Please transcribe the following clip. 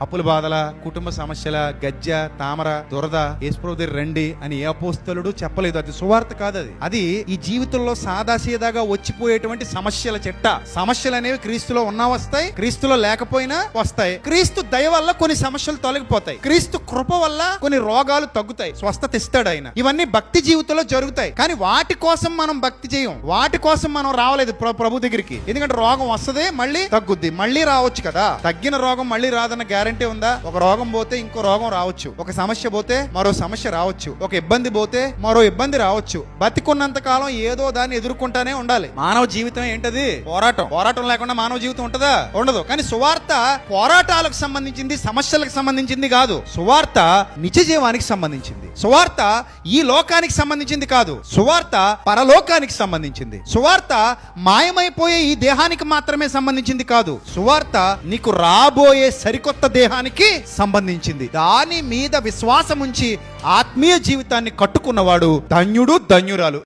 అప్పుల బాధల, కుటుంబ సమస్యల, గజ్జ, తామర, దురద, యేసుప్రభు దగ్గర రండి అని ఏ అపోస్తలుడు చెప్పలేదు. అది సువార్త కాదు. అది ఈ జీవితంలో సాదాసీదాగా వచ్చిపోయేటువంటి సమస్యల చెట్ట. సమస్యలు అనేవి క్రీస్తులో ఉన్నా వస్తాయి, క్రీస్తులో లేకపోయినా వస్తాయి. క్రీస్తు దయ వల్ల కొన్ని సమస్యలు తొలగిపోతాయి, క్రీస్తు కృప వల్ల కొన్ని రోగాలు తగ్గుతాయి, స్వస్థత ఇస్తాడు ఆయన. ఇవన్నీ భక్తి జీవితంలో జరుగుతాయి. కానీ వాటి కోసం మనం భక్తి చేయం, వాటి కోసం మనం రావలేదు ప్రభు దగ్గరికి. ఎందుకంటే రోగం వస్తుంది, మళ్ళీ తగ్గుద్ది, మళ్ళీ రావచ్చు కదా. తగ్గిన రోగం మళ్ళీ రాదన్న గ్యారంటీ ఉందా? ఒక రోగం పోతే ఇంకో రోగం రావచ్చు, ఒక సమస్య పోతే మరో సమస్య రావచ్చు, ఒక ఇబ్బంది పోతే మరో ఇబ్బంది రావచ్చు. బతికున్నంత కాలం ఏదో దాన్ని ఎదుర్కొంటానే ఉండాలి. మానవ జీవితం ఏంటది? పోరాటం లేకుండా మానవ జీవితం ఉంటదా? ఉండదు. కానీ సువార్త పోరాటాలకు సంబంధించింది, సమస్యలకు సంబంధించింది కాదు. సువార్త నిత్య జీవానికి సంబంధించింది. సువార్త ఈ లోకానికి సంబంధించింది కాదు. సువార్త పరలోకానికి సంబంధించింది. సువార్త మాయమైపోయే ఈ దేహానికి మాత్రమే సంబంధించింది కాదు. సువార్త నీకు రాబోయే సరికొత్త దేహానికి సంబంధించింది. దాని మీద విశ్వాసం ఉంచి ఆత్మీయ జీవితాన్ని కట్టుకున్నవాడు ధన్యుడు, ధన్యురాలు.